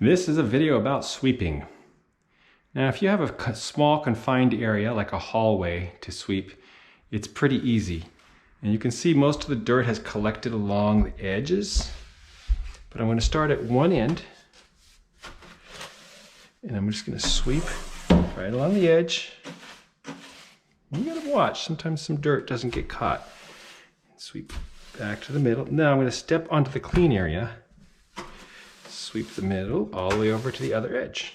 This is a video about sweeping. Now, if you have a small confined area like a hallway to sweep, it's pretty easy. And you can see most of the dirt has collected along the edges. But I'm going to start at one end. And I'm just going to sweep right along the edge. You gotta watch, sometimes some dirt doesn't get caught. Sweep back to the middle. Now I'm going to step onto the clean area. Sweep the middle all the way over to the other edge.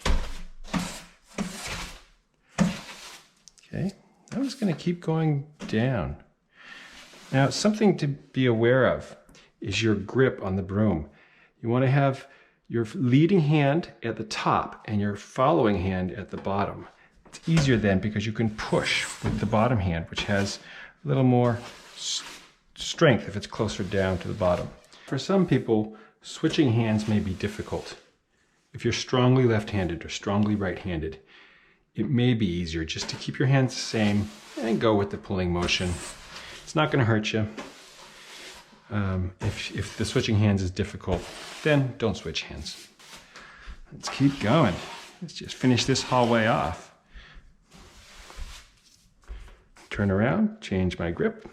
Okay, I'm just going to keep going down. Now, something to be aware of is your grip on the broom. You want to have your leading hand at the top and your following hand at the bottom. It's easier then because you can push with the bottom hand, which has a little more strength if it's closer down to the bottom. For some people, switching hands may be difficult. If you're strongly left-handed or strongly right-handed, it may be easier just to keep your hands the same and go with the pulling motion. It's not going to hurt you. If the switching hands is difficult, then don't switch hands. Let's keep going. Let's just finish this hallway off. Turn around, change my grip.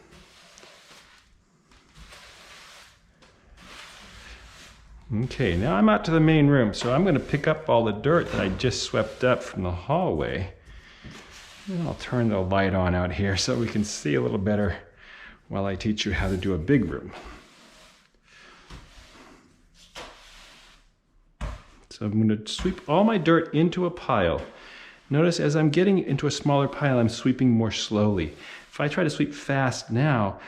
Okay, now I'm out to the main room, so I'm going to pick up all the dirt that I just swept up from the hallway. And I'll turn the light on out here so we can see a little better while I teach you how to do a big room. So I'm going to sweep all my dirt into a pile. Notice as I'm getting into a smaller pile, I'm sweeping more slowly. If I try to sweep fast now,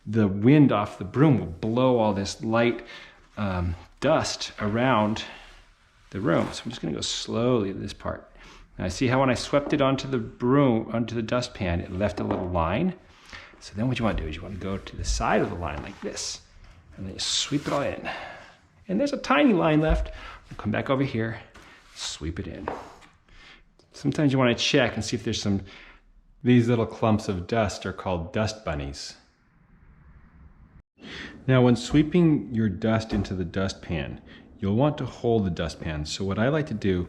the wind off the broom will blow all this light dust around the room. So I'm just going to go slowly to this part. Now I see how when I swept it onto the broom, onto the dustpan, it left a little line. So then what you want to do is you want to go to the side of the line like this, and then you sweep it all in. And there's a tiny line left. We'll come back over here, sweep it in. Sometimes you want to check and see if there's these little clumps of dust are called dust bunnies. Now, when sweeping your dust into the dustpan, you'll want to hold the dustpan. So what I like to do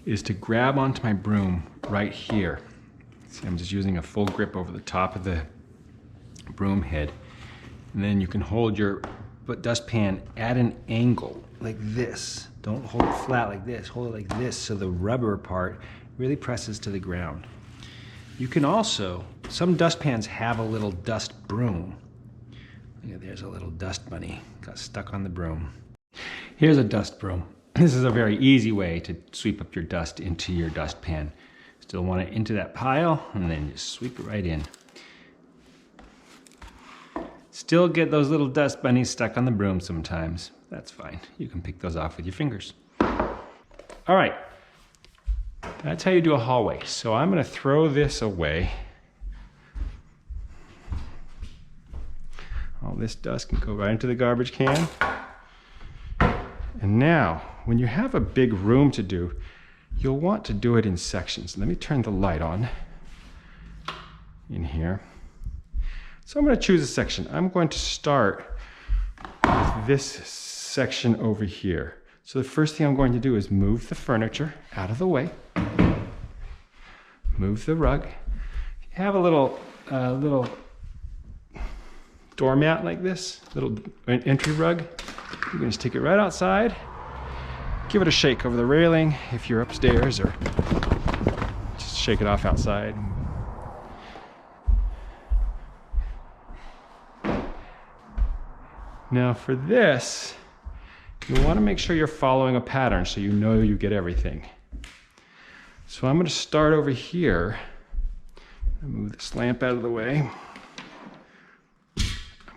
is to grab onto my broom right here. See, I'm just using a full grip over the top of the broom head. And then you can hold your dustpan at an angle like this. Don't hold it flat like this, hold it like this so the rubber part really presses to the ground. You can also, some dustpans have a little dust broom. Look, there's a little dust bunny, got stuck on the broom. Here's a dust broom. This is a very easy way to sweep up your dust into your dustpan. Still want it into that pile, and then just sweep it right in. Still get those little dust bunnies stuck on the broom sometimes. That's fine. You can pick those off with your fingers. All right. That's how you do a hallway. So I'm going to throw this away. All this dust can go right into the garbage can. And now, when you have a big room to do, you'll want to do it in sections. Let me turn the light on in here. So I'm going to choose a section. I'm going to start with this section over here. So the first thing I'm going to do is move the furniture out of the way. Move the rug. If you have a little doormat like this, little entry rug, you can just take it right outside. Give it a shake over the railing if you're upstairs, or just shake it off outside. Now for this, you want to make sure you're following a pattern so you know you get everything. So I'm going to start over here. Move this lamp out of the way.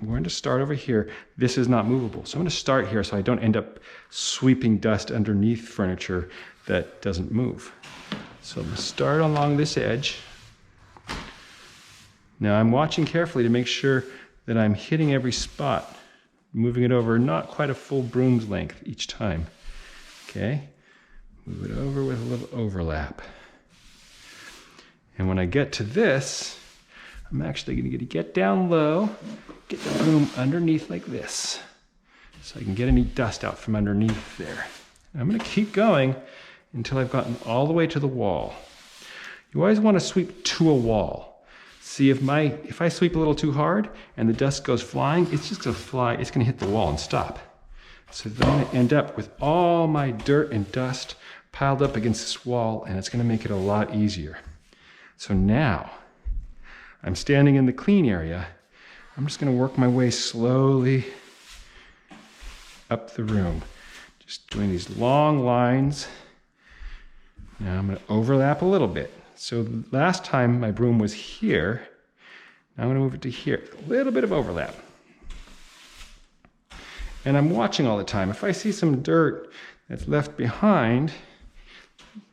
I'm going to start over here. This is not movable. So I'm going to start here so I don't end up sweeping dust underneath furniture that doesn't move. So I'm going to start along this edge. Now I'm watching carefully to make sure that I'm hitting every spot. Moving it over not quite a full broom's length each time. Okay, move it over with a little overlap. And when I get to this, I'm actually going to get down low, get the broom underneath like this, so I can get any dust out from underneath there. I'm gonna keep going until I've gotten all the way to the wall. You always want to sweep to a wall. See, if I sweep a little too hard and the dust goes flying, it's just gonna fly, it's gonna hit the wall and stop. So then I'm gonna end up with all my dirt and dust piled up against this wall, and it's gonna make it a lot easier. So now, I'm standing in the clean area. I'm just gonna work my way slowly up the room. Just doing these long lines. Now I'm gonna overlap a little bit. So last time my broom was here. Now I'm gonna move it to here. A little bit of overlap. And I'm watching all the time. If I see some dirt that's left behind,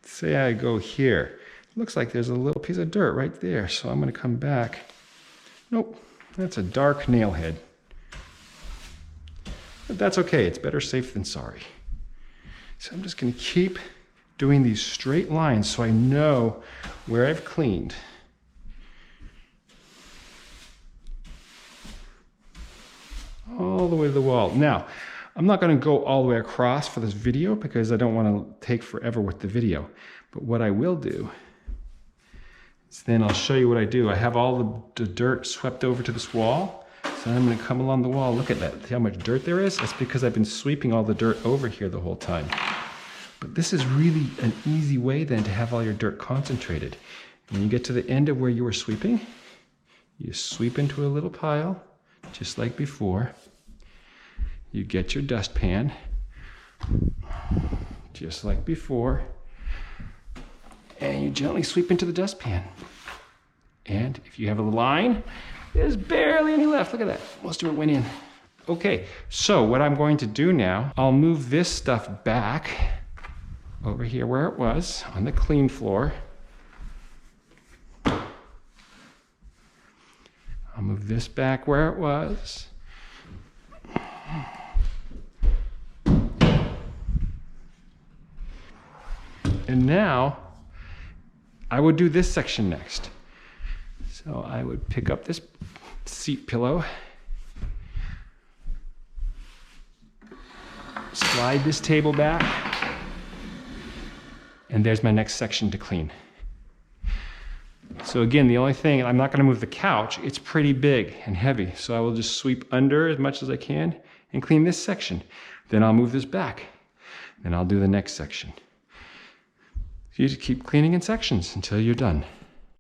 say I go here. It looks like there's a little piece of dirt right there. So I'm gonna come back. Nope, that's a dark nail head. But that's okay, it's better safe than sorry. So I'm just gonna keep doing these straight lines so I know where I've cleaned. All the way to the wall. Now, I'm not gonna go all the way across for this video because I don't wanna take forever with the video. But what I will do is then I'll show you what I do. I have all the dirt swept over to this wall. So I'm gonna come along the wall. Look at that, see how much dirt there is? That's because I've been sweeping all the dirt over here the whole time. But this is really an easy way then to have all your dirt concentrated. When you get to the end of where you were sweeping, you sweep into a little pile, just like before. You get your dustpan, just like before, and you gently sweep into the dustpan. And if you have a line, there's barely any left. Look at that, most of it went in. Okay, so what I'm going to do now, I'll move this stuff back over here where it was on the clean floor. I'll move this back where it was. And now I would do this section next. So I would pick up this seat pillow, slide this table back, and there's my next section to clean. So again, the only thing, I'm not gonna move the couch, it's pretty big and heavy, so I will just sweep under as much as I can and clean this section. Then I'll move this back, then I'll do the next section. You just keep cleaning in sections until you're done.